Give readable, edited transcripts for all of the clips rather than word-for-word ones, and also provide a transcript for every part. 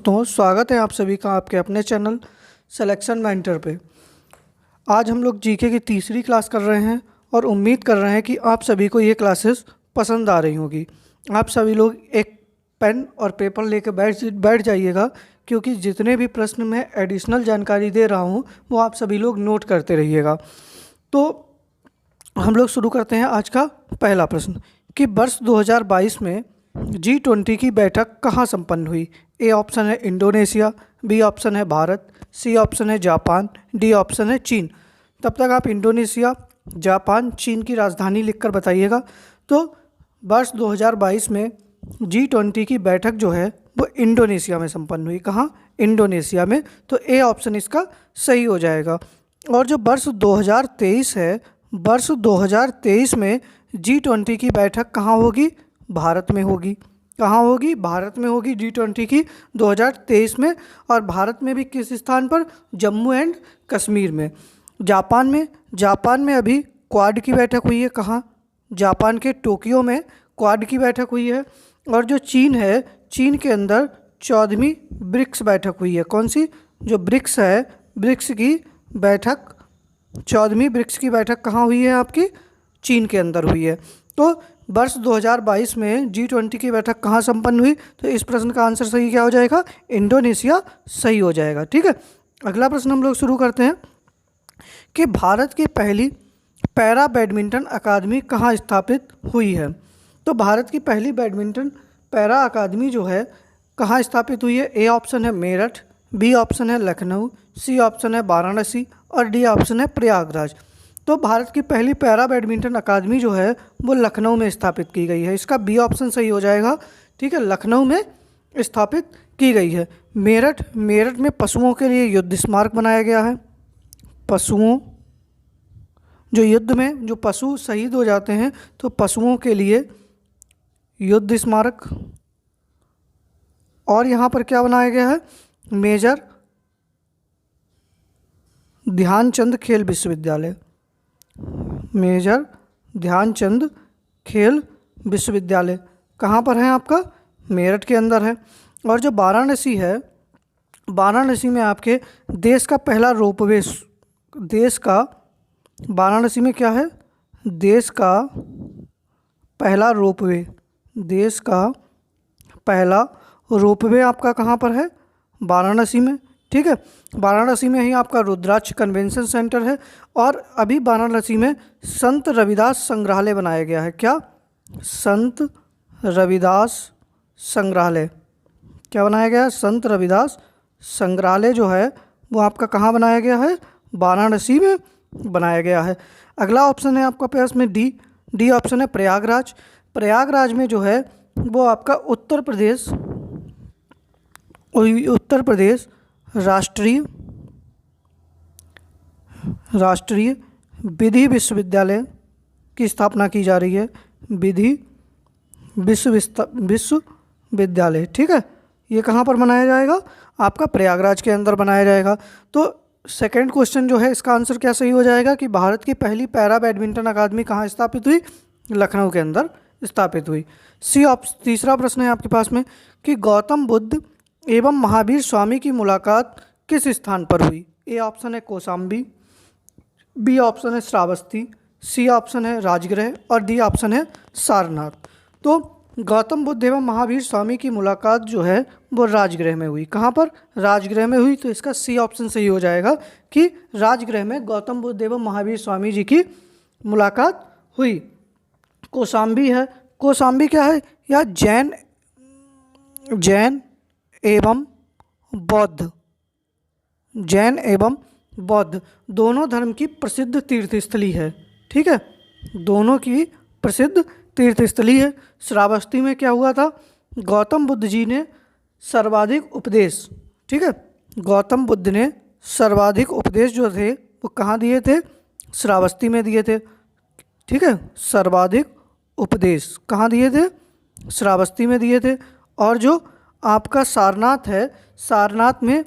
दोस्तों, स्वागत है आप सभी का आपके अपने चैनल सिलेक्शन मेंटर पे। आज हम लोग जीके की तीसरी क्लास कर रहे हैं और उम्मीद कर रहे हैं कि आप सभी को ये क्लासेस पसंद आ रही होगी। आप सभी लोग एक पेन और पेपर लेकर बैठ जाइएगा, क्योंकि जितने भी प्रश्न मैं एडिशनल जानकारी दे रहा हूँ वो आप सभी लोग नोट करते रहिएगा। तो हम लोग शुरू करते हैं आज का पहला प्रश्न कि वर्ष 2022 में G20 की बैठक कहाँ संपन्न हुई। ए ऑप्शन है इंडोनेशिया, बी ऑप्शन है भारत, सी ऑप्शन है जापान, डी ऑप्शन है चीन। तब तक आप इंडोनेशिया, जापान, चीन की राजधानी लिखकर बताइएगा। तो वर्ष 2022 में G20 की बैठक जो है वो इंडोनेशिया में संपन्न हुई। कहाँ? इंडोनेशिया में। तो ए ऑप्शन इसका सही हो जाएगा। और जो वर्ष 2023 है, वर्ष 2023 में G20 की बैठक कहाँ होगी? भारत में होगी। कहाँ होगी? भारत में होगी G20 की 2023 में। और भारत में भी किस स्थान पर? जम्मू एंड कश्मीर में। जापान में अभी क्वाड की बैठक हुई है। कहाँ? जापान के टोक्यो में क्वाड की बैठक हुई है। और जो चीन है, चीन के अंदर 14वीं ब्रिक्स बैठक हुई है। कौन सी? जो ब्रिक्स है, ब्रिक्स की बैठक, 14वीं ब्रिक्स की बैठक कहाँ हुई है? आपकी चीन के अंदर हुई है। तो वर्ष 2022 में G20 की बैठक कहाँ संपन्न हुई? तो इस प्रश्न का आंसर सही क्या हो जाएगा? इंडोनेशिया सही हो जाएगा। ठीक है, अगला प्रश्न हम लोग शुरू करते हैं कि भारत की पहली पैरा बैडमिंटन अकादमी कहाँ स्थापित हुई है। तो भारत की पहली बैडमिंटन पैरा अकादमी जो है कहाँ स्थापित हुई है? ए ऑप्शन है मेरठ, बी ऑप्शन है लखनऊ, सी ऑप्शन है वाराणसी और डी ऑप्शन है प्रयागराज। तो भारत की पहली पैरा बैडमिंटन अकादमी जो है वो लखनऊ में स्थापित की गई है। इसका बी ऑप्शन सही हो जाएगा। ठीक है, लखनऊ में स्थापित की गई है। मेरठ में पशुओं के लिए युद्ध स्मारक बनाया गया है। पशुओं, जो युद्ध में जो पशु शहीद हो जाते हैं तो पशुओं के लिए युद्ध स्मारक। और यहाँ पर क्या बनाया गया है? मेजर ध्यानचंद खेल विश्वविद्यालय। मेजर ध्यानचंद खेल विश्वविद्यालय कहाँ पर है? आपका मेरठ के अंदर है। और जो वाराणसी है, वाराणसी में आपके देश का पहला रोपवे, वाराणसी में क्या है? देश का पहला रोपवे आपका कहाँ पर है? वाराणसी में। ठीक है, वाराणसी में ही आपका रुद्राक्ष कन्वेंशन सेंटर है। और अभी वाराणसी में संत रविदास संग्रहालय बनाया गया है। क्या? संत रविदास संग्रहालय। क्या बनाया गया है? संत रविदास संग्रहालय जो है वो आपका कहाँ बनाया गया है? वाराणसी में बनाया गया है। अगला ऑप्शन है आपका पास में डी ऑप्शन है प्रयागराज। प्रयागराज में जो है वो आपका उत्तर प्रदेश राष्ट्रीय विधि विश्वविद्यालय की स्थापना की जा रही है। विधि विश्वविद्यालय। ठीक है, ये कहाँ पर बनाया जाएगा? आपका प्रयागराज के अंदर बनाया जाएगा। तो सेकंड क्वेश्चन जो है इसका आंसर क्या सही हो जाएगा कि भारत की पहली पैरा बैडमिंटन अकादमी कहाँ स्थापित हुई? लखनऊ के अंदर स्थापित हुई। तीसरा प्रश्न है आपके पास में कि गौतम बुद्ध एवं महावीर स्वामी की मुलाकात किस स्थान पर हुई। ए ऑप्शन है कौशाम्बी, बी ऑप्शन है श्रावस्ती, सी ऑप्शन है राजगृह और डी ऑप्शन है सारनाथ। तो गौतम बुद्ध एवं महावीर स्वामी की मुलाकात जो है वो राजगृह में हुई। कहाँ पर? राजगृह में हुई। तो इसका सी ऑप्शन सही हो जाएगा कि राजगृह में गौतम बुद्ध एवं महावीर स्वामी जी की मुलाकात हुई। कौशाम्बी है, कौशाम्बी क्या है? या जैन एवं बौद्ध दोनों धर्म की प्रसिद्ध तीर्थस्थली है। ठीक है, दोनों की प्रसिद्ध तीर्थस्थली है। श्रावस्ती में क्या हुआ था? गौतम बुद्ध जी ने सर्वाधिक उपदेश, ठीक है, गौतम बुद्ध ने सर्वाधिक उपदेश जो थे वो कहाँ दिए थे? श्रावस्ती में दिए थे। ठीक है, सर्वाधिक उपदेश कहाँ दिए थे? श्रावस्ती में दिए थे। और जो आपका सारनाथ है, सारनाथ में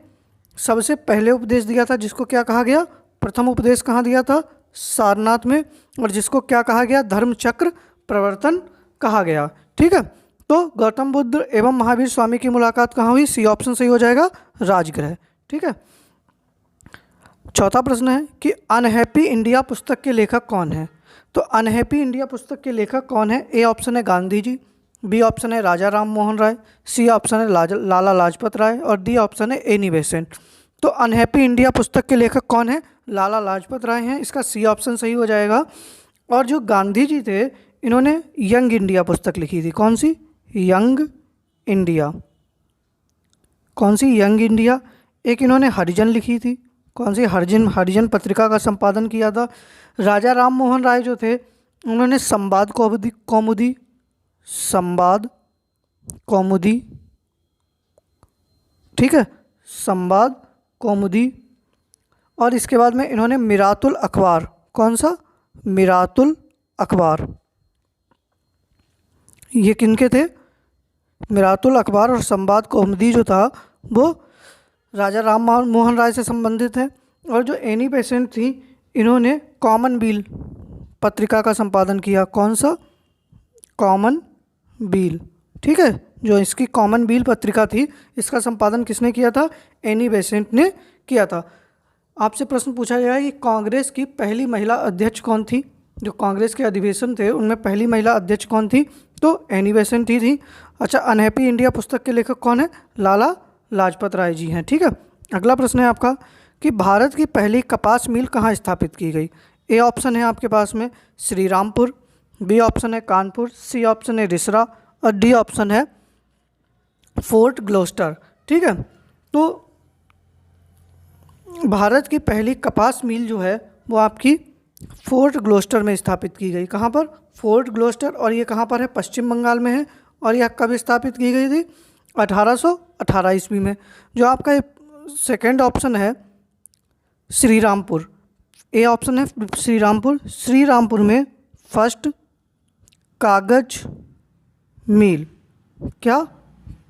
सबसे पहले उपदेश दिया था, जिसको क्या कहा गया? प्रथम उपदेश कहाँ दिया था? सारनाथ में। और जिसको क्या कहा गया? धर्म चक्र प्रवर्तन कहा गया। ठीक है, तो गौतम बुद्ध एवं महावीर स्वामी की मुलाकात कहाँ हुई? सी ऑप्शन सही हो जाएगा, राजगृह। ठीक है। चौथा प्रश्न है कि अनहैप्पी इंडिया पुस्तक के लेखक कौन है? तो अनहैप्पी इंडिया पुस्तक के लेखक कौन है? ए ऑप्शन है गांधी जी, बी ऑप्शन है राजा राम मोहन राय, सी ऑप्शन है लाला लाजपत राय और डी ऑप्शन है एनी बेसेंट। तो अनहैप्पी इंडिया पुस्तक के लेखक कौन है? लाला लाजपत राय हैं, इसका सी ऑप्शन सही हो जाएगा। और जो गांधी जी थे, इन्होंने यंग इंडिया पुस्तक लिखी थी। कौन सी? Young India. कौन सी? Young India. एक इन्होंने हरिजन लिखी थी। कौन सी? हरिजन पत्रिका का संपादन किया था। राजा राम मोहन राय जो थे, उन्होंने संवाद कौमुदी, ठीक है, संवाद कौमुदी। और इसके बाद में इन्होंने मिरातुल अखबार। कौन सा? मिरातुल अखबार। ये किनके थे? मिरातुल अखबार और संवाद कौमुदी जो था वो राजा राम मोहन राय से संबंधित है। और जो एनी बेसेंट थी, इन्होंने कॉमनवेल पत्रिका का संपादन किया। कौन सा? कॉमनवेल। ठीक है, जो इसकी कॉमनवेल पत्रिका थी, इसका संपादन किसने किया था? एनी बेसेंट ने किया था। आपसे प्रश्न पूछा गया है कि कांग्रेस की पहली महिला अध्यक्ष कौन थी? जो कांग्रेस के अधिवेशन थे, उनमें पहली महिला अध्यक्ष कौन थी? तो एनी बेसेंट ही थी। अच्छा, अनहैप्पी इंडिया पुस्तक के लेखक कौन है? लाला लाजपत राय जी हैं। ठीक है। अगला प्रश्न है आपका कि भारत की पहली कपास मिल कहाँ स्थापित की गई? ए ऑप्शन है आपके पास में श्री रामपुर, बी ऑप्शन है कानपुर, सी ऑप्शन है रिसरा और डी ऑप्शन है फोर्ट ग्लोस्टर। ठीक है। तो भारत की पहली कपास मिल जो है वो आपकी फोर्ट ग्लोस्टर में स्थापित की गई। कहाँ पर? फोर्ट ग्लोस्टर। और ये कहाँ पर है? पश्चिम बंगाल में है। और यह कब स्थापित की गई थी? 1818 ईस्वी में। जो आपका सेकंड ऑप्शन है श्री रामपुर, ए ऑप्शन है श्री रामपुर। श्री रामपुर में फर्स्ट कागज मिल, क्या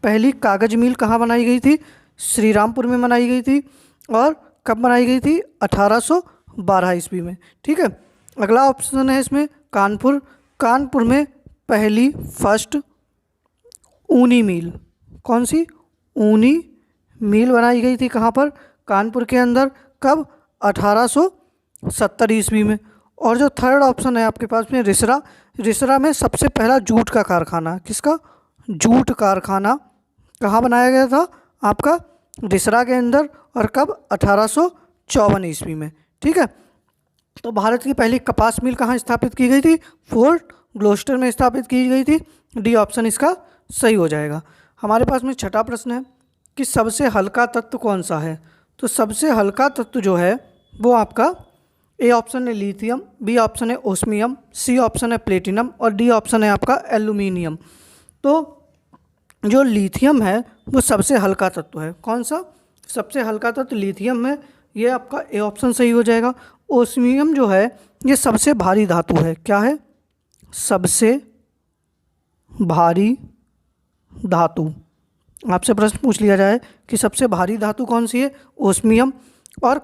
पहली कागज मिल कहाँ बनाई गई थी? श्री रामपुर में बनाई गई थी। और कब बनाई गई थी? 1812 ईस्वी में। ठीक है। अगला ऑप्शन है इसमें कानपुर। कानपुर में पहली फर्स्ट ऊनी मिल, कौन सी? ऊनी मिल बनाई गई थी। कहाँ पर? कानपुर के अंदर। कब? 1870 ईस्वी में। और जो थर्ड ऑप्शन है आपके पास में रिसरा, रिसरा में सबसे पहला जूट का कारखाना, किसका? जूट कारखाना कहाँ बनाया गया था? आपका रिसरा के अंदर। और कब? 1854 ईस्वी में। ठीक है। तो भारत की पहली कपास मिल कहाँ स्थापित की गई थी? फोर्ट ग्लोस्टर में स्थापित की गई थी। डी ऑप्शन इसका सही हो जाएगा। हमारे पास में छठा प्रश्न है कि सबसे हल्का तत्व कौन सा है? तो सबसे हल्का तत्व जो है वो आपका ए ऑप्शन है लिथियम, बी ऑप्शन है ओस्मियम, सी ऑप्शन है प्लेटिनम और डी ऑप्शन है आपका एल्यूमिनियम। तो जो लिथियम है वो सबसे हल्का तत्व है। कौन सा? सबसे हल्का तत्व लिथियम है। ये आपका ए ऑप्शन सही हो जाएगा। ओस्मियम जो है ये सबसे भारी धातु है। क्या है? सबसे भारी धातु। आपसे प्रश्न पूछ लिया जाए कि सबसे भारी धातु कौन सी है? ओस्मियम। और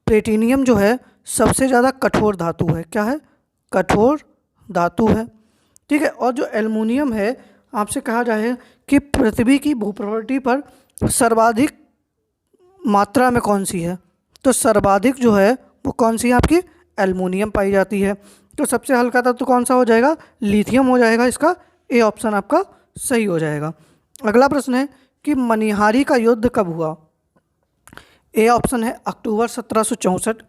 प्लेटिनियम जो है सबसे ज़्यादा कठोर धातु है। क्या है? कठोर धातु है। ठीक है। और जो एल्युमिनियम है, आपसे कहा जाए कि पृथ्वी की भूप्रवृत्ति पर सर्वाधिक मात्रा में कौन सी है? तो सर्वाधिक जो है वो कौन सी है आपकी? एल्युमिनियम पाई जाती है। तो सबसे हल्का तत्व कौन सा हो जाएगा? लिथियम हो जाएगा। इसका ए ऑप्शन आपका सही हो जाएगा। अगला प्रश्न है कि मनिहारी का युद्ध कब हुआ? ए ऑप्शन है अक्टूबर 1764,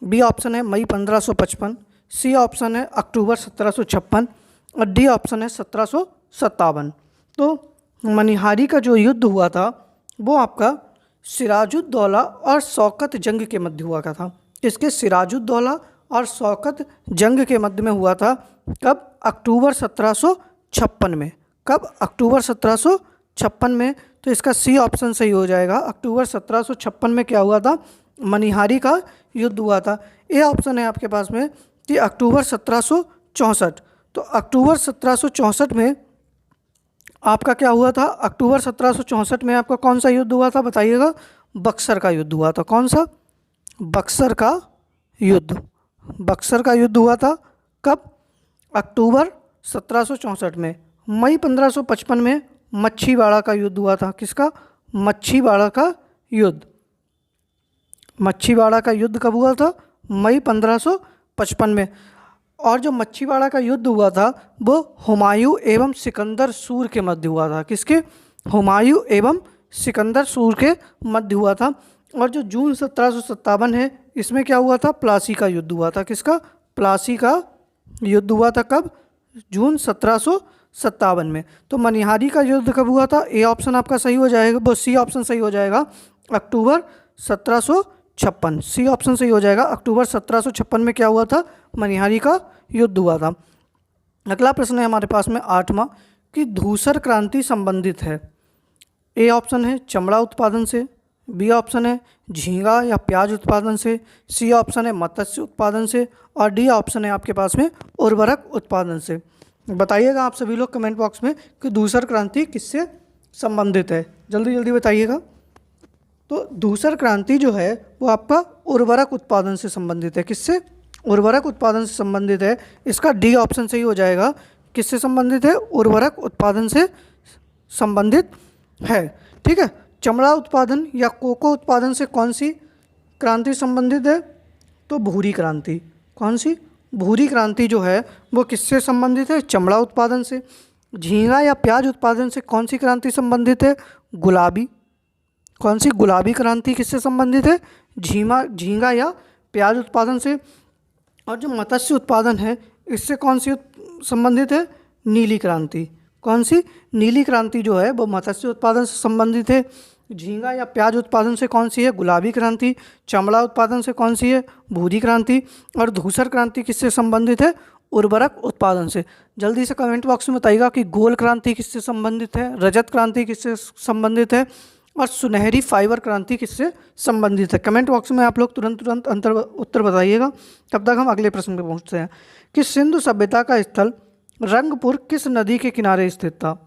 बी ऑप्शन है मई 1555, सी ऑप्शन है अक्टूबर 1756 और डी ऑप्शन है 1757। तो मनिहारी का जो युद्ध हुआ था वो आपका सिराजुद्दौला और शौकत जंग के मध्य हुआ था। इसके सिराजुद्दौला और शौकत जंग के मध्य में हुआ था। कब? अक्टूबर 1756 में। कब? अक्टूबर 1756 में। तो इसका सी ऑप्शन सही हो जाएगा। अक्टूबर 1756 में क्या हुआ था? मनिहारी का युद्ध हुआ था। ए ऑप्शन है आपके पास में कि अक्टूबर 1764। तो अक्टूबर 1764 में आपका क्या हुआ था? अक्टूबर 1764 में आपका कौन सा युद्ध हुआ था बताइएगा? बक्सर का युद्ध हुआ था। कौन सा? बक्सर का युद्ध। बक्सर का युद्ध हुआ था। कब? अक्टूबर 1764 में। मई 1555 में मच्छीवाड़ा का युद्ध हुआ था। किसका? मच्छीवाड़ा का युद्ध। मच्छीवाड़ा का युद्ध कब हुआ था? मई 1555 में। और जो मच्छीवाड़ा का युद्ध हुआ था वो हुमायूं एवं सिकंदर सूर के मध्य हुआ था। किसके? हुमायूं एवं सिकंदर सूर के मध्य हुआ था। और जो जून 1757 है, इसमें क्या हुआ था? प्लासी का युद्ध हुआ था। किसका? प्लासी का युद्ध हुआ था। कब? जून 1757 में। तो मनिहारी का युद्ध कब हुआ था? ए ऑप्शन आपका सही हो जाएगा, वो सी ऑप्शन सही हो जाएगा, अक्टूबर 1756। सी ऑप्शन सही हो जाएगा, अक्टूबर 1756 में क्या हुआ था? मनिहारी का युद्ध हुआ था। अगला प्रश्न है हमारे पास में 8वां कि धूसर क्रांति संबंधित है। ए ऑप्शन है चमड़ा उत्पादन से, बी ऑप्शन है झींगा या प्याज उत्पादन से, सी ऑप्शन है मत्स्य उत्पादन से, और डी ऑप्शन है आपके पास में उर्वरक उत्पादन से। बताइएगा आप सभी लोग कमेंट बॉक्स में कि धूसर क्रांति किससे संबंधित है, जल्दी जल्दी बताइएगा। तो धूसर क्रांति जो है वो आपका उर्वरक उत्पादन से संबंधित है। किससे? उर्वरक उत्पादन से संबंधित है। इसका डी ऑप्शन सही हो जाएगा। किससे संबंधित है? उर्वरक उत्पादन से संबंधित है। ठीक है। चमड़ा उत्पादन या कोको उत्पादन से कौन सी क्रांति संबंधित है? तो भूरी क्रांति। कौन सी? भूरी क्रांति जो है वो किससे संबंधित है? चमड़ा उत्पादन से। झींगा या प्याज उत्पादन से कौन सी क्रांति संबंधित है? गुलाबी। कौन सी? गुलाबी क्रांति किससे संबंधित है? झींगा या प्याज उत्पादन से। और जो मत्स्य उत्पादन है इससे कौन सी संबंधित है? नीली क्रांति। कौन सी? नीली क्रांति जो है वो मत्स्य उत्पादन से संबंधित है। झींगा या प्याज उत्पादन से कौन सी है? गुलाबी क्रांति। चमड़ा उत्पादन से कौन सी है? भूरी क्रांति। और धूसर क्रांति किससे संबंधित है? उर्वरक उत्पादन से। जल्दी से कमेंट बॉक्स में बताइएगा कि गोल क्रांति किससे संबंधित है, रजत क्रांति किससे संबंधित है, और सुनहरी फाइबर क्रांति किससे संबंधित है। कमेंट बॉक्स में आप लोग तुरंत उत्तर बताइएगा। तब तक हम अगले प्रश्न पे पहुंचते हैं कि सिंधु सभ्यता का स्थल रंगपुर किस नदी के किनारे स्थित था?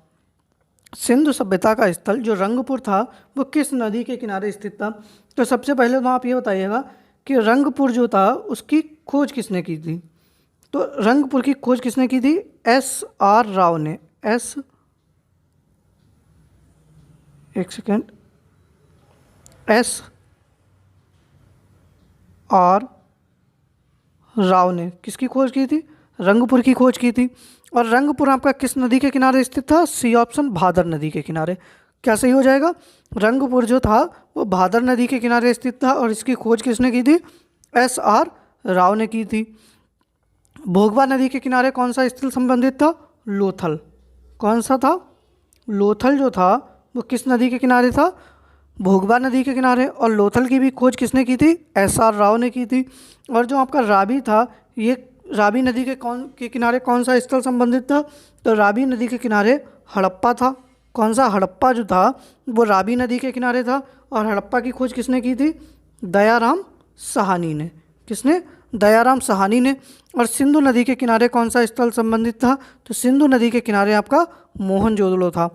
सिंधु सभ्यता का स्थल जो रंगपुर था वो किस नदी के किनारे स्थित था? तो सबसे पहले तो आप ये बताइएगा कि रंगपुर जो था उसकी खोज किसने की थी? तो रंगपुर की खोज किसने की थी? S.R. राव ने। S.R. राव ने किसकी खोज की थी? रंगपुर की खोज की थी। और रंगपुर आपका किस नदी के किनारे स्थित था? सी ऑप्शन भादर नदी के किनारे। क्या सही हो जाएगा? रंगपुर जो था वो भादर नदी के किनारे स्थित था और इसकी खोज किसने की थी? S.R. राव ने की थी। भोगवा नदी के किनारे कौन सा स्थल संबंधित था? लोथल। कौन सा था? लोथल जो था वो किस नदी के किनारे था? भोगवा नदी के किनारे। और लोथल की भी खोज किसने की थी? S.R. राव ने की थी। और जो आपका रावी था, ये रावी नदी के किनारे कौन सा स्थल संबंधित था? तो रावी नदी के किनारे हड़प्पा था। कौन सा? हड़प्पा जो था वो रावी नदी के किनारे था। और हड़प्पा की खोज किसने की थी? दयाराम साहनी ने। किसने? दयाराम साहनी ने। और सिंधु नदी के किनारे कौन सा स्थल संबंधित था? तो सिंधु नदी के किनारे आपका मोहनजोदड़ो था।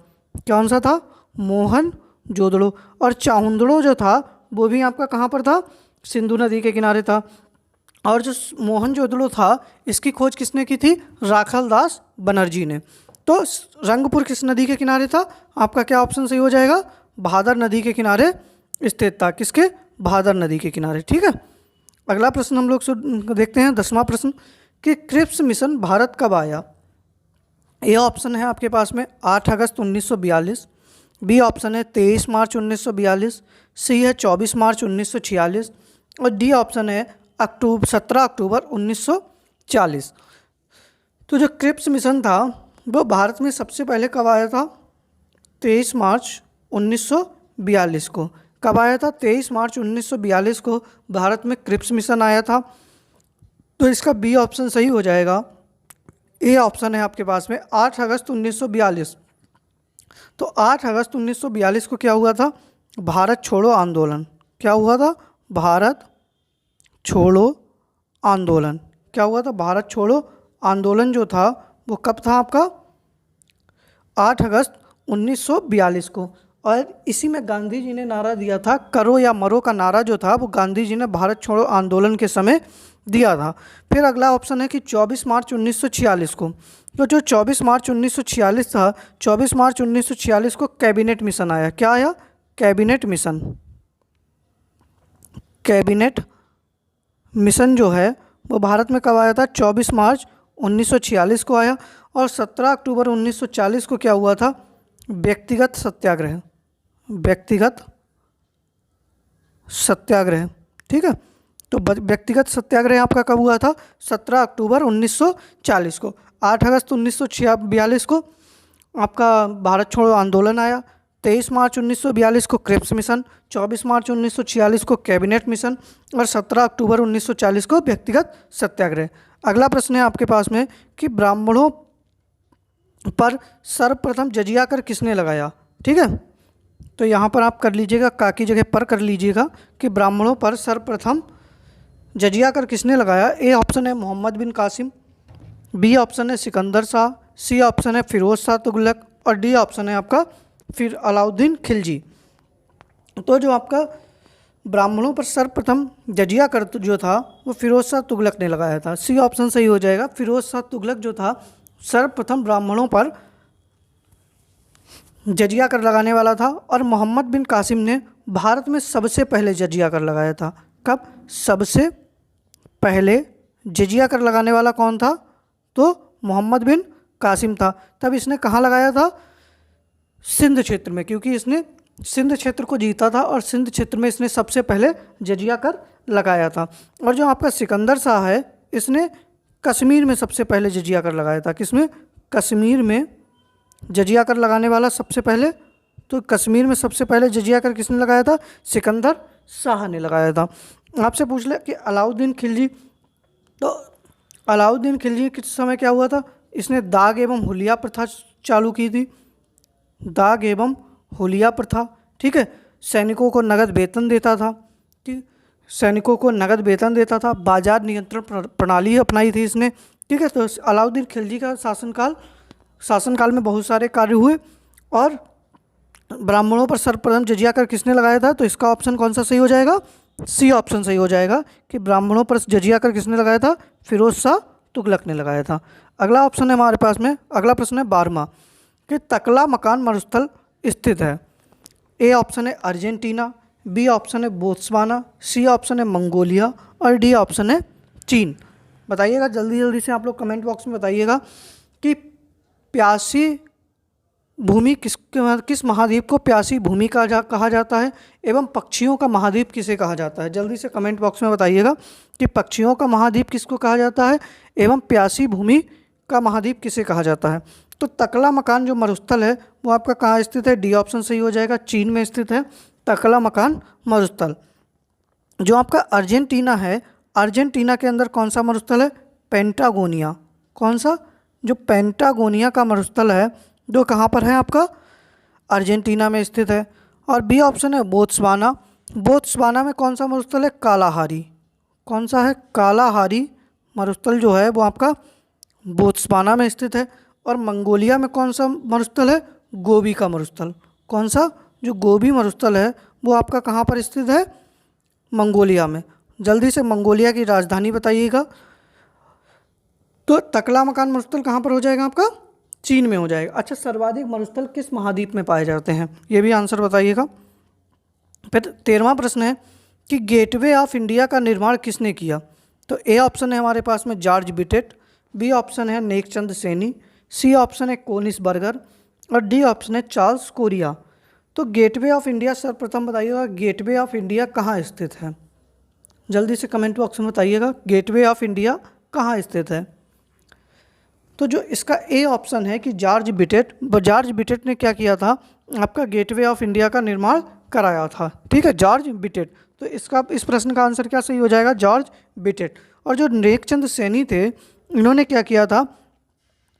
कौन सा था? मोहनजोदड़ो। और चाहुंदड़ो जो था वो भी आपका कहाँ पर था? सिंधु नदी के किनारे था। और जो मोहनजोदड़ो था इसकी खोज किसने की थी? राखल दास बनर्जी ने। तो रंगपुर किस नदी के किनारे था? आपका क्या ऑप्शन सही हो जाएगा? भादर नदी के किनारे स्थित था। किसके? भादर नदी के किनारे। ठीक है। अगला प्रश्न हम लोग देखते हैं 10वां प्रश्न कि क्रिप्स मिशन भारत कब आया? ए ऑप्शन है आपके पास में 8 अगस्त 1942, बी ऑप्शन है 23 मार्च 1942, सी है 24 मार्च 1946, और डी ऑप्शन है 17 अक्टूबर 1940। तो जो क्रिप्स मिशन था वो भारत में सबसे पहले कब आया था? 23 मार्च 1942 को। कब आया था? 23 मार्च 1942 को भारत में क्रिप्स मिशन आया था। तो इसका बी ऑप्शन सही हो जाएगा। ए ऑप्शन है आपके पास में 8 अगस्त 1942। तो 8 अगस्त 1942 को क्या हुआ था? भारत छोड़ो आंदोलन। क्या हुआ था? भारत छोड़ो आंदोलन। क्या हुआ था? भारत छोड़ो आंदोलन जो था वो कब था आपका? 8 अगस्त 1942 को। और इसी में गांधी जी ने नारा दिया था, करो या मरो का नारा जो था वो गांधी जी ने भारत छोड़ो आंदोलन के समय दिया था। फिर अगला ऑप्शन है कि 24 मार्च 1946 को, तो जो 24 मार्च 1946 था, 24 मार्च 1946 को कैबिनेट मिशन आया। क्या आया? Cabinet mission. कैबिनेट मिशन जो है वो भारत में कब आया था? 24 मार्च 1946 को आया। और 17 अक्टूबर 1940 को क्या हुआ था? व्यक्तिगत सत्याग्रह। व्यक्तिगत सत्याग्रह, ठीक है। तो व्यक्तिगत सत्याग्रह आपका कब हुआ था? 17 अक्टूबर 1940 को। 8 अगस्त 1942 को आपका भारत छोड़ो आंदोलन आया। 23 मार्च 1942 को क्रिप्स मिशन, 24 मार्च 1946 को कैबिनेट मिशन और 17 अक्टूबर 1940 को व्यक्तिगत सत्याग्रह। अगला प्रश्न है आपके पास में कि ब्राह्मणों पर सर्वप्रथम जजिया कर किसने लगाया? ठीक है, तो यहाँ पर आप कर लीजिएगा, का की जगह पर कर लीजिएगा कि ब्राह्मणों पर सर्वप्रथम जजिया कर किसने लगाया। ए ऑप्शन है मोहम्मद बिन कासिम, बी ऑप्शन है सिकंदर शाह, सी ऑप्शन है फिरोज शाह तुगलक और डी ऑप्शन है आपका फिर अलाउद्दीन खिलजी। तो जो आपका ब्राह्मणों पर सर्वप्रथम जजिया कर जो था वो फिरोज शाह तुगलक ने लगाया था। सी ऑप्शन सही हो जाएगा। फिरोज शाह तुगलक जो था सर्वप्रथम ब्राह्मणों पर जजिया कर लगाने वाला था। और मोहम्मद बिन कासिम ने भारत में सबसे पहले जजिया कर लगाया था। कब? सबसे पहले जजिया कर लगाने वाला कौन था? तो मोहम्मद बिन कासिम था। तब इसने कहाँ लगाया था? सिंध क्षेत्र में, क्योंकि इसने सिंध क्षेत्र को जीता था और सिंध क्षेत्र में इसने सबसे पहले जजिया कर लगाया था। और जो आपका सिकंदर शाह है इसने कश्मीर में सबसे पहले जजिया कर लगाया था। किसमें? कश्मीर में जजिया कर लगाने वाला सबसे पहले, तो कश्मीर में सबसे पहले जजिया कर किसने लगाया था? सिकंदर शाह ने लगाया था। आपसे पूछ ले कि अलाउद्दीन खिलजी, तो अलाउद्दीन खिलजी किस समय क्या हुआ था? इसने दाग एवं हुलिया प्रथा चालू की थी। दाग एवं हुलिया प्रथा, ठीक है। सैनिकों को नगद वेतन देता था, ठीक, सैनिकों को नगद वेतन देता था। बाजार नियंत्रण प्रणाली अपनाई थी इसने, ठीक है। तो अलाउद्दीन खिलजी का शासनकाल में बहुत सारे कार्य हुए। और ब्राह्मणों पर सर्वप्रथम जजिया कर किसने लगाया था? तो इसका ऑप्शन कौन सा सही हो जाएगा? सी ऑप्शन सही हो जाएगा कि ब्राह्मणों पर जजिया कर किसने लगाया था? फिरोज शाह तुगलक ने लगाया था। अगला ऑप्शन है हमारे पास में, अगला प्रश्न है 12वां कि तकला मकान मरुस्थल स्थित है। ए ऑप्शन है अर्जेंटीना, बी ऑप्शन है बोत्सवाना, सी ऑप्शन है मंगोलिया और डी ऑप्शन है चीन। बताइएगा जल्दी जल्दी से, आप लोग कमेंट बॉक्स में बताइएगा कि प्यासी भूमि किस महाद्वीप को प्यासी भूमि कहा जाता है एवं पक्षियों का महाद्वीप किसे कहा जाता है। जल्दी से कमेंट बॉक्स में बताइएगा कि पक्षियों का महाद्वीप किसको कहा जाता है एवं प्यासी भूमि का महाद्वीप किसे कहा जाता है। तो तकला मकान जो मरुस्थल है वो आपका कहाँ स्थित है? डी ऑप्शन सही हो जाएगा, चीन में स्थित है तकला मकान मरुस्थल। जो आपका अर्जेंटीना है, अर्जेंटीना के अंदर कौन सा मरुस्थल है? पेंटागोनिया। कौन सा? जो पेंटागोनिया का मरुस्थल है जो कहाँ पर है आपका? अर्जेंटीना में स्थित है। और बी ऑप्शन है बोत्सवाना। बोत्सवाना में कौन सा मरुस्थल है? कालाहारी। कौन सा है? कालाहारी मरुस्थल जो है वो आपका बोत्सवाना में स्थित है। और मंगोलिया में कौन सा मरुस्थल है? गोबी का मरुस्थल। कौन सा? जो गोबी मरुस्थल है वो आपका कहाँ पर स्थित है? मंगोलिया में। जल्दी से मंगोलिया की राजधानी बताइएगा। तो तकला मकान मरुस्थल कहाँ पर हो जाएगा आपका? चीन में हो जाएगा। अच्छा, सर्वाधिक मरुस्थल किस महाद्वीप में पाए जाते हैं? ये भी आंसर बताइएगा। फिर 13वां प्रश्न है कि गेटवे ऑफ इंडिया का निर्माण किसने किया? तो ए ऑप्शन है हमारे पास में जॉर्ज बिटेट, बी ऑप्शन है नेकचंद सेनी, सी ऑप्शन है कोनिस बर्गर और डी ऑप्शन है चार्ल्स कोरिया। तो गेटवे ऑफ इंडिया सर्वप्रथम बताइएगा, गेटवे ऑफ इंडिया कहाँ स्थित है? जल्दी से कमेंट बॉक्स में बताइएगा गेटवे ऑफ इंडिया कहाँ स्थित है। तो जो इसका ए ऑप्शन है कि जॉर्ज बिटेट ने क्या किया था? आपका गेटवे ऑफ इंडिया का निर्माण कराया था, ठीक है, जॉर्ज बिटेट। तो इसका इस प्रश्न का आंसर क्या सही हो जाएगा? जॉर्ज बिटेट। और जो नेकचंद सैनी थे इन्होंने क्या किया था?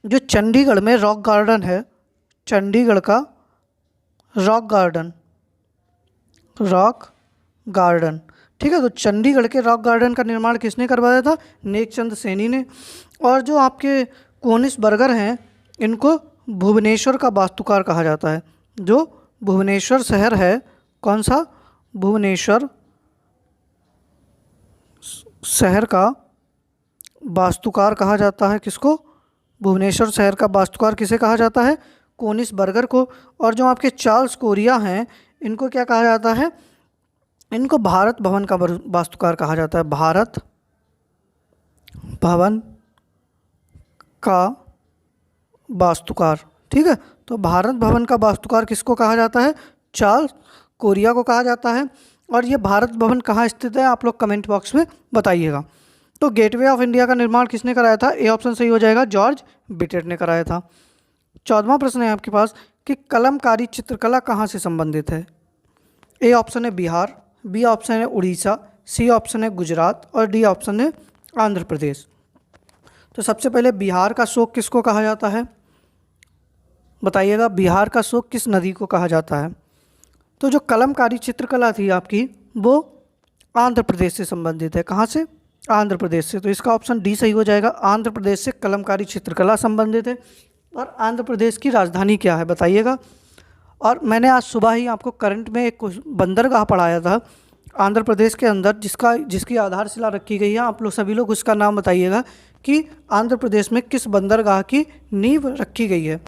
जो चंडीगढ़ में रॉक गार्डन है, चंडीगढ़ का रॉक गार्डन, ठीक है। तो चंडीगढ़ के रॉक गार्डन का निर्माण किसने करवाया था? नेकचंद सैनी ने। और जो आपके कोनिस बर्गर हैं इनको भुवनेश्वर का वास्तुकार कहा जाता है। जो भुवनेश्वर शहर है, कौन सा? भुवनेश्वर शहर का वास्तुकार कहा जाता है किसको? भुवनेश्वर शहर का वास्तुकार किसे कहा जाता है? कोनिस बर्गर को। और जो आपके चार्ल्स कोरिया हैं, इनको क्या कहा जाता है? इनको भारत भवन का वास्तुकार कहा जाता है। भारत भवन का वास्तुकार, ठीक है। तो भारत भवन का वास्तुकार किसको कहा जाता है? चार्ल्स कोरिया को कहा जाता है। और ये भारत भवन कहाँ स्थित है, आप लोग कमेंट बॉक्स में बताइएगा। तो गेटवे ऑफ इंडिया का निर्माण किसने कराया था? ए ऑप्शन सही हो जाएगा, जॉर्ज बिटेट ने कराया था। 14वां प्रश्न है आपके पास कि कलमकारी चित्रकला कहाँ से संबंधित है? ए ऑप्शन है बिहार, बी ऑप्शन है उड़ीसा, सी ऑप्शन है गुजरात और डी ऑप्शन है आंध्र प्रदेश। तो सबसे पहले बिहार का शोक किसको कहा जाता है? बताइएगा, बिहार का शोक किस नदी को कहा जाता है? तो जो कलमकारी चित्रकला थी आपकी, वो आंध्र प्रदेश से संबंधित है। कहाँ से? आंध्र प्रदेश से। तो इसका ऑप्शन डी सही हो जाएगा, आंध्र प्रदेश से कलमकारी चित्रकला संबंधित है। और आंध्र प्रदेश की राजधानी क्या है बताइएगा। और मैंने आज सुबह ही आपको करंट में एक बंदरगाह पढ़ाया था आंध्र प्रदेश के अंदर, जिसकी आधारशिला रखी गई है। आप लोग सभी लोग उसका नाम बताइएगा कि आंध्र प्रदेश में किस बंदरगाह की नींव रखी गई है।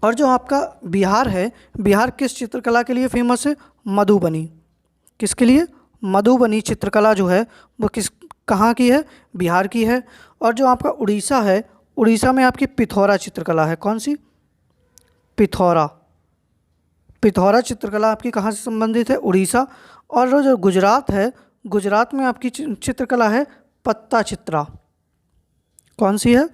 और जो आपका बिहार है, बिहार किस चित्रकला के लिए फेमस है? मधुबनी। किसके लिए? मधुबनी चित्रकला जो है वो कहाँ की है? बिहार की है। और जो आपका उड़ीसा है, उड़ीसा में आपकी पिथौरा चित्रकला है। कौन सी? पिथौरा। पिथौरा चित्रकला आपकी कहाँ से संबंधित है? उड़ीसा। और जो गुजरात है, गुजरात में आपकी चित्रकला है पत्ता चित्रा। कौन सी है?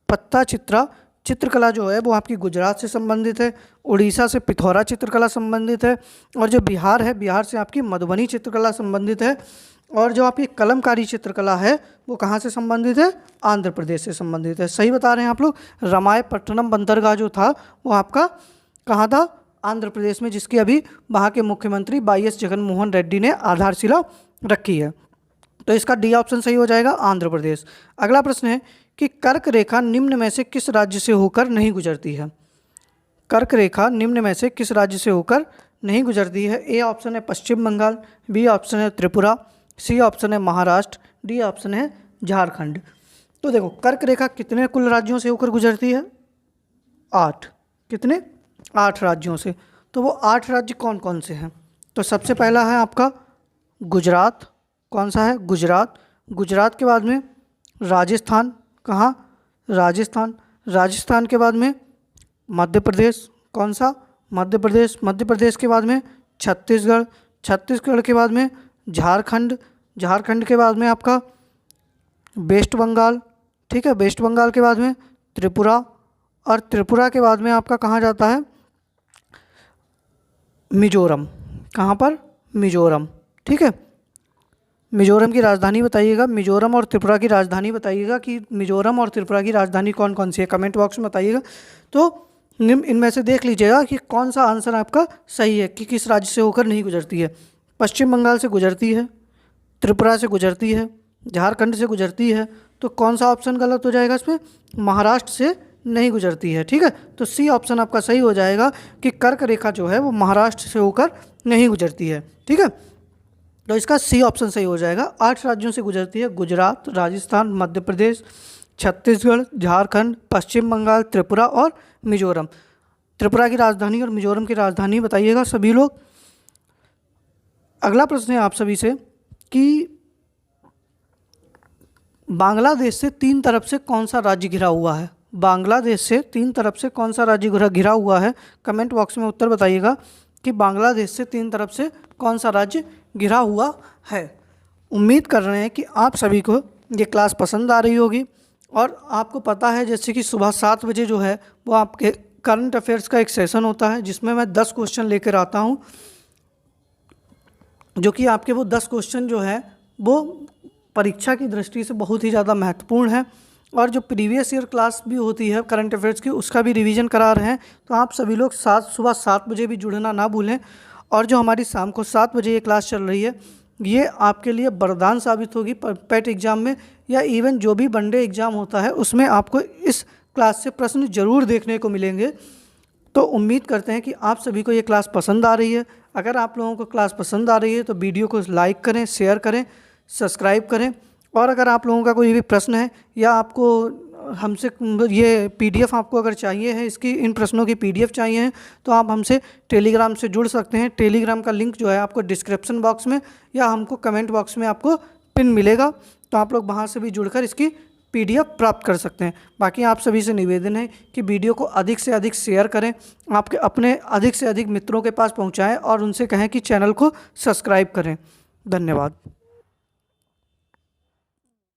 पत्ता चित्रा चित्रकला जो है वो आपकी गुजरात से संबंधित है। उड़ीसा से पिथौरा चित्रकला संबंधित है। और जो बिहार है, बिहार से आपकी मधुबनी चित्रकला संबंधित है। और जो आपकी कलमकारी चित्रकला है वो कहाँ से संबंधित है? आंध्र प्रदेश से संबंधित है। सही बता रहे हैं आप लोग। रामायपट्टनम बंदरगाह जो था वो आपका कहाँ था? आंध्र प्रदेश में, जिसकी अभी वहाँ के मुख्यमंत्री वाई.एस. जगनमोहन रेड्डी ने आधारशिला रखी है। तो इसका डी ऑप्शन सही हो जाएगा, आंध्र प्रदेश। अगला प्रश्न है कि कर्क रेखा निम्न में से किस राज्य से होकर नहीं गुजरती है? कर्क रेखा निम्न में से किस राज्य से होकर नहीं गुजरती है? ए ऑप्शन है पश्चिम बंगाल, बी ऑप्शन है त्रिपुरा, सी ऑप्शन है महाराष्ट्र, डी ऑप्शन है झारखंड। तो देखो, कर्क रेखा कितने कुल राज्यों से होकर गुजरती है? 8। कितने? 8 राज्यों से। तो वो 8 राज्य कौन कौन से हैं? तो सबसे पहला है आपका गुजरात। कौन सा है? गुजरात। गुजरात के बाद में राजस्थान। कहाँ? राजस्थान। राजस्थान के बाद में मध्य प्रदेश। कौन सा? मध्य प्रदेश। मध्य प्रदेश के बाद में छत्तीसगढ़। छत्तीसगढ़ के बाद में झारखंड। झारखंड के बाद में आपका वेस्ट बंगाल। ठीक है, वेस्ट बंगाल के बाद में त्रिपुरा। और त्रिपुरा के बाद में आपका कहाँ जाता है? मिजोरम। कहाँ पर? मिजोरम। ठीक है, मिजोरम की राजधानी बताइएगा। मिजोरम और त्रिपुरा की राजधानी बताइएगा कि मिजोरम और त्रिपुरा की राजधानी कौन कौन सी है, कमेंट बॉक्स में बताइएगा। तो इनमें से देख लीजिएगा कि कौन सा आंसर आपका सही है, कि किस राज्य से होकर नहीं गुजरती है। पश्चिम बंगाल से गुजरती है, त्रिपुरा से गुजरती है, झारखंड से गुजरती है। तो कौन सा ऑप्शन गलत हो जाएगा इसमें? महाराष्ट्र से नहीं गुजरती है। ठीक है, तो सी ऑप्शन आपका सही हो जाएगा कि कर्क रेखा जो है वो महाराष्ट्र से होकर नहीं गुजरती है। ठीक है, तो इसका सी ऑप्शन सही हो जाएगा। 8 राज्यों से गुजरती है, गुजरात, राजस्थान, मध्य प्रदेश, छत्तीसगढ़, झारखंड, पश्चिम बंगाल, त्रिपुरा और मिजोरम। त्रिपुरा की राजधानी और मिजोरम की राजधानी बताइएगा सभी लोग। अगला प्रश्न है आप सभी से कि बांग्लादेश से 3 तरफ से कौन सा राज्य घिरा हुआ है? बांग्लादेश से 3 तरफ से कौन सा राज्य घिरा हुआ है? कमेंट बॉक्स में उत्तर बताइएगा कि बांग्लादेश से 3 तरफ से कौन सा राज्य घिरा हुआ है। उम्मीद कर रहे हैं कि आप सभी को ये क्लास पसंद आ रही होगी। और आपको पता है जैसे कि सुबह 7 बजे जो है वो आपके करंट अफेयर्स का एक सेशन होता है, जिसमें मैं 10 क्वेश्चन लेकर आता हूँ, जो कि आपके वो 10 क्वेश्चन जो है वो परीक्षा की दृष्टि से बहुत ही ज़्यादा महत्वपूर्ण है। और जो प्रीवियस ईयर क्लास भी होती है करंट अफेयर्स की, उसका भी रिवीजन करा रहे हैं। तो आप सभी लोग सुबह 7 बजे भी जुड़ना ना भूलें। और जो हमारी शाम को 7 बजे ये क्लास चल रही है, ये आपके लिए वरदान साबित होगी पेट एग्ज़ाम में, या इवन जो भी वनडे एग्ज़ाम होता है उसमें आपको इस क्लास से प्रश्न जरूर देखने को मिलेंगे। तो उम्मीद करते हैं कि आप सभी को ये क्लास पसंद आ रही है। अगर आप लोगों को क्लास पसंद आ रही है तो वीडियो को लाइक करें, शेयर करें, सब्सक्राइब करें और अगर आप लोगों का कोई भी प्रश्न है या आपको हमसे ये पीडीएफ आपको अगर चाहिए है, इसकी इन प्रश्नों की पीडीएफ चाहिए है, तो आप हमसे टेलीग्राम से जुड़ सकते हैं। टेलीग्राम का लिंक जो है आपको डिस्क्रिप्शन बॉक्स में या हमको कमेंट बॉक्स में आपको पिन मिलेगा, तो आप लोग वहाँ से भी जुड़कर इसकी पीडीएफ प्राप्त कर सकते हैं। बाकी आप सभी से निवेदन है कि वीडियो को अधिक से अधिक शेयर करें, आपके अपने अधिक से अधिक मित्रों के पास पहुँचाएँ और उनसे कहें कि चैनल को सब्सक्राइब करें। धन्यवाद।